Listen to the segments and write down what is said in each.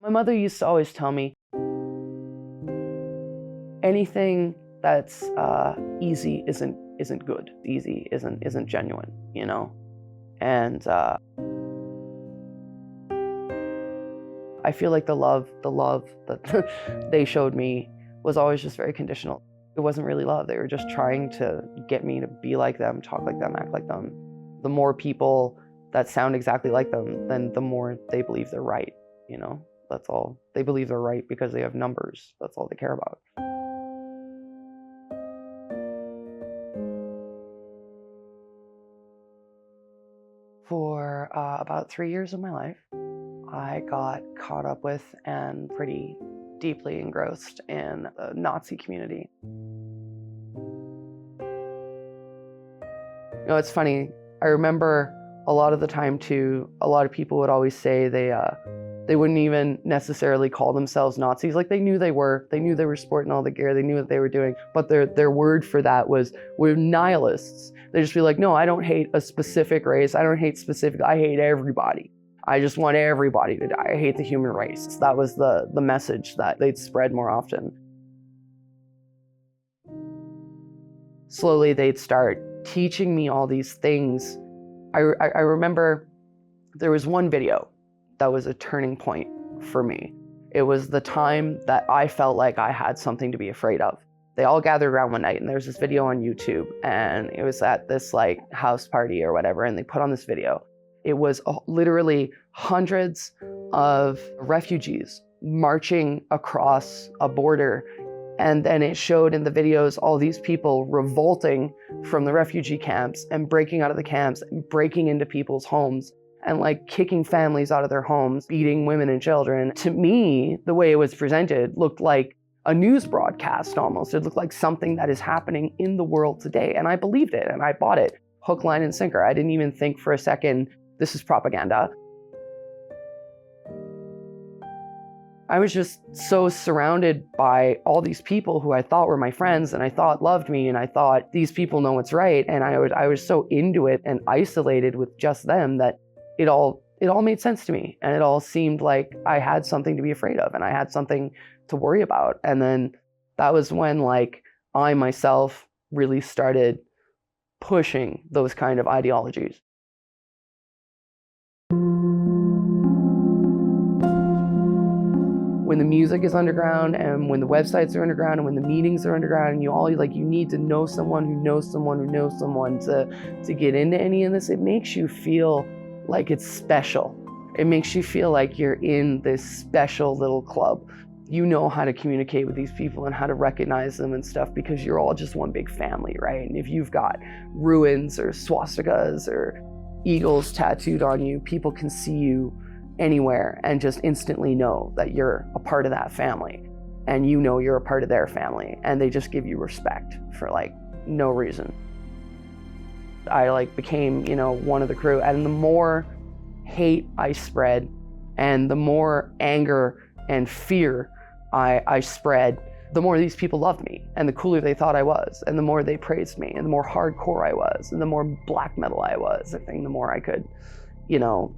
My mother used to always tell me, anything that's easy isn't good. Easy isn't genuine, you know? And I feel like the love that they showed me was always just very conditional. It wasn't really love. They were just trying to get me to be like them, talk like them, act like them. The more people that sound exactly like them, then the more they believe they're right, you know? That's all. They believe they're right because they have numbers. That's all they care about. For about 3 years of my life, I got caught up with and pretty deeply engrossed in the Nazi community. You know, it's funny. I remember a lot of the time too, a lot of people would always say they wouldn't even necessarily call themselves Nazis. Like they knew they were sporting all the gear, they knew what they were doing, but their word for that was, we're nihilists. They'd just be like, no, I don't hate a specific race, I hate everybody. I just want everybody to die. I hate the human race. That was the message that they'd spread more often. Slowly they'd start teaching me all these things. I remember there was one video that was a turning point for me. It was the time that I felt like I had something to be afraid of. They all gathered around one night and there was this video on YouTube, and it was at this like house party or whatever, and they put on this video. It was literally hundreds of refugees marching across a border. And then it showed in the videos all these people revolting from the refugee camps and breaking out of the camps and breaking into people's homes and like kicking families out of their homes, beating women and children. To me, the way it was presented looked like a news broadcast almost. It looked like something that is happening in the world today. And I believed it and I bought it, hook, line, and sinker. I didn't even think for a second, this is propaganda. I was just so surrounded by all these people who I thought were my friends and I thought loved me, and I thought these people know what's right, and I was so into it and isolated with just them that it all made sense to me, and it all seemed like I had something to be afraid of and I had something to worry about. And then that was when like I myself really started pushing those kind of ideologies. When the music is underground and when the websites are underground and when the meetings are underground and you need to know someone who knows someone who knows someone to get into any of this, it makes you feel like it's special. It makes you feel like you're in this special little club. You know how to communicate with these people and how to recognize them and stuff because you're all just one big family, right? And if you've got ruins or swastikas or eagles tattooed on you, people can see you anywhere and just instantly know that you're a part of that family, and you know you're a part of their family, and they just give you respect for like no reason. I like became, you know, one of the crew, and the more hate I spread and the more anger and fear I spread, the more these people loved me and the cooler they thought I was, and the more they praised me, and the more hardcore I was, and the more black metal I was. I think the more I could, you know,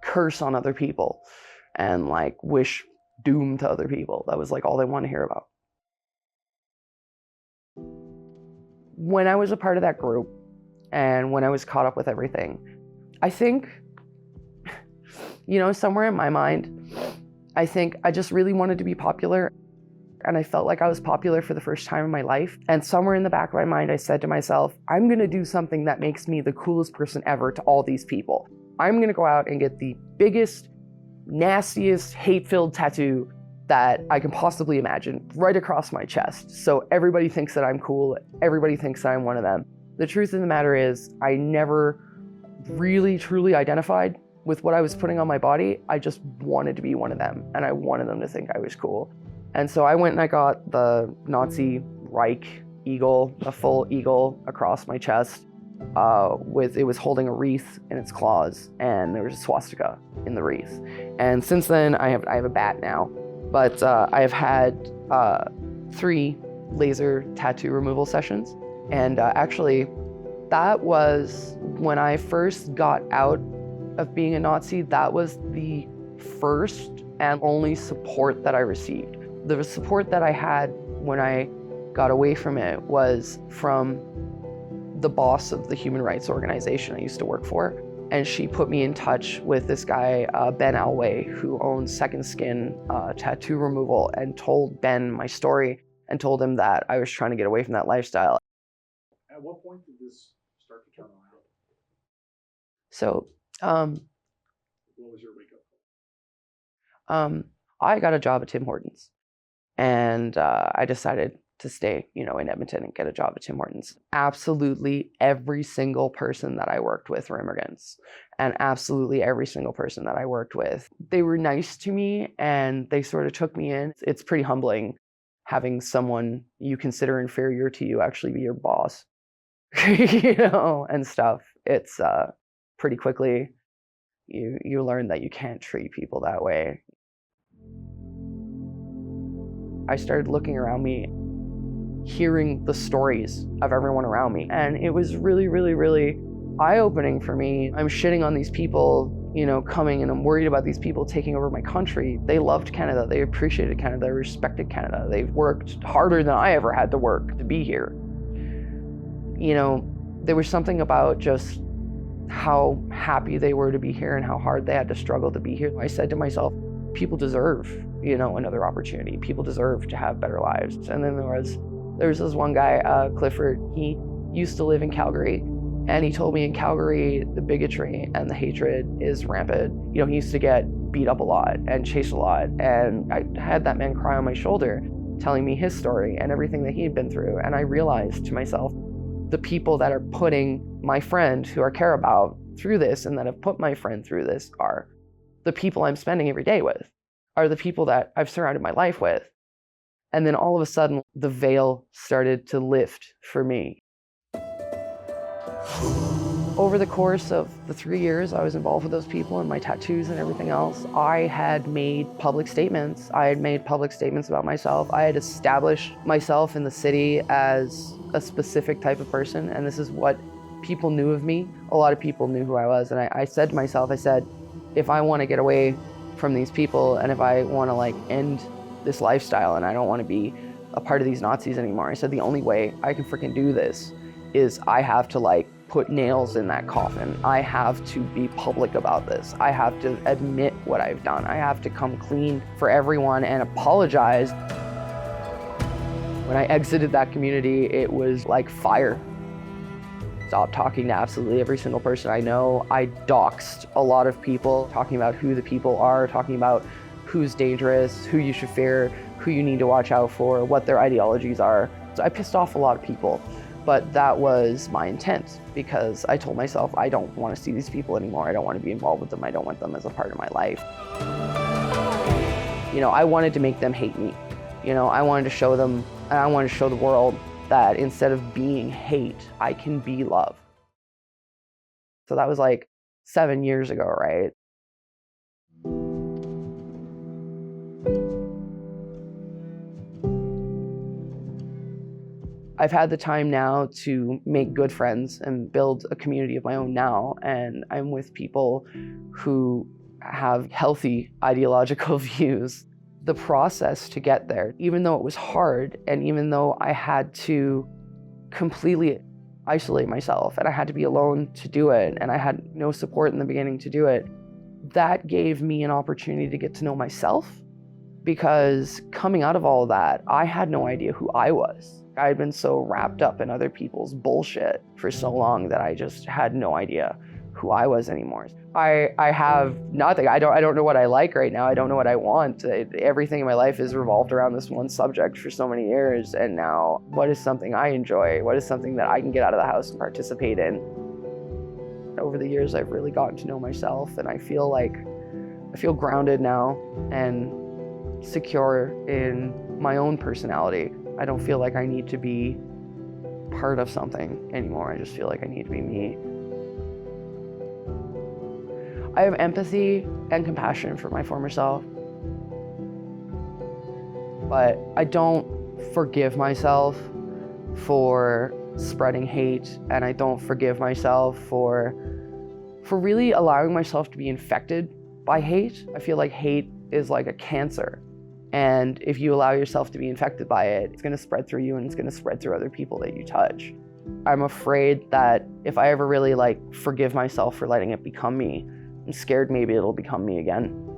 curse on other people and like wish doom to other people. That was like all they want to hear about. When I was a part of that group and when I was caught up with everything, I think, you know, somewhere in my mind, I think I just really wanted to be popular, and I felt like I was popular for the first time in my life. And somewhere in the back of my mind, I said to myself, I'm gonna do something that makes me the coolest person ever to all these people. I'm gonna go out and get the biggest, nastiest, hate-filled tattoo that I can possibly imagine right across my chest. So everybody thinks that I'm cool, everybody thinks that I'm one of them. The truth of the matter is, I never really truly identified with what I was putting on my body. I just wanted to be one of them, and I wanted them to think I was cool. And so I went and I got the Nazi Reich eagle, a full eagle across my chest. It was holding a wreath in its claws, and there was a swastika in the wreath. And since then, I have a bat now, but I have had 3 laser tattoo removal sessions, and actually, that was when I first got out of being a Nazi. That was the first and only support that I received. The support that I had when I got away from it was from the boss of the human rights organization I used to work for. And she put me in touch with this guy, Ben Alway, who owns Second Skin Tattoo Removal, and told Ben my story and told him that I was trying to get away from that lifestyle. At what point did this start to turn around? So, what was your wake-up call? I got a job at Tim Hortons, and I decided to stay, in Edmonton and get a job at Tim Hortons. Absolutely every single person that I worked with were immigrants, and absolutely every single person that I worked with, they were nice to me and they sort of took me in. It's pretty humbling having someone you consider inferior to you actually be your boss, and stuff. It's pretty quickly you learn that you can't treat people that way. I started looking around me, hearing the stories of everyone around me. And it was really, really, really eye-opening for me. I'm shitting on these people, coming, and I'm worried about these people taking over my country. They loved Canada. They appreciated Canada. They respected Canada. They've worked harder than I ever had to work to be here. There was something about just how happy they were to be here and how hard they had to struggle to be here. I said to myself, people deserve, another opportunity. People deserve to have better lives. And then there was this one guy, Clifford. He used to live in Calgary, and he told me in Calgary, the bigotry and the hatred is rampant. He used to get beat up a lot and chased a lot. And I had that man cry on my shoulder, telling me his story and everything that he had been through. And I realized to myself, the people that are putting my friend, who I care about, through this, and that have put my friend through this, are the people I'm spending every day with, are the people that I've surrounded my life with. And then all of a sudden, the veil started to lift for me. Over the course of the 3 years I was involved with those people and my tattoos and everything else, I had made public statements. I had made public statements about myself. I had established myself in the city as a specific type of person, and this is what people knew of me. A lot of people knew who I was, and I said to myself, if I want to get away from these people, and if I want to end this lifestyle, and I don't want to be a part of these Nazis anymore, I said the only way I can freaking do this is I have to put nails in that coffin. I have to be public about this. I have to admit what I've done. I have to come clean for everyone and apologize. When I exited that community, it was like fire. Stopped talking to absolutely every single person I know. I doxed a lot of people, talking about who the people are, talking about who's dangerous, who you should fear, who you need to watch out for, what their ideologies are. So I pissed off a lot of people, but that was my intent, because I told myself I don't want to see these people anymore. I don't want to be involved with them. I don't want them as a part of my life. I wanted to make them hate me. I wanted to show them, and I wanted to show the world that instead of being hate, I can be love. So that was 7 years ago, right? I've had the time now to make good friends and build a community of my own now, and I'm with people who have healthy ideological views. The process to get there, even though it was hard, and even though I had to completely isolate myself and I had to be alone to do it, and I had no support in the beginning to do it, that gave me an opportunity to get to know myself, because coming out of all of that, I had no idea who I was. I had been so wrapped up in other people's bullshit for so long that I just had no idea who I was anymore. I have nothing. I don't know what I like right now. I don't know what I want. Everything in my life is revolved around this one subject for so many years, and now what is something I enjoy? What is something that I can get out of the house and participate in? Over the years, I've really gotten to know myself, and I feel grounded now and secure in my own personality. I don't feel like I need to be part of something anymore. I just feel like I need to be me. I have empathy and compassion for my former self, but I don't forgive myself for spreading hate, and I don't forgive myself for really allowing myself to be infected by hate. I feel like hate is like a cancer. And if you allow yourself to be infected by it, it's gonna spread through you and it's gonna spread through other people that you touch. I'm afraid that if I ever really like forgive myself for letting it become me, I'm scared maybe it'll become me again.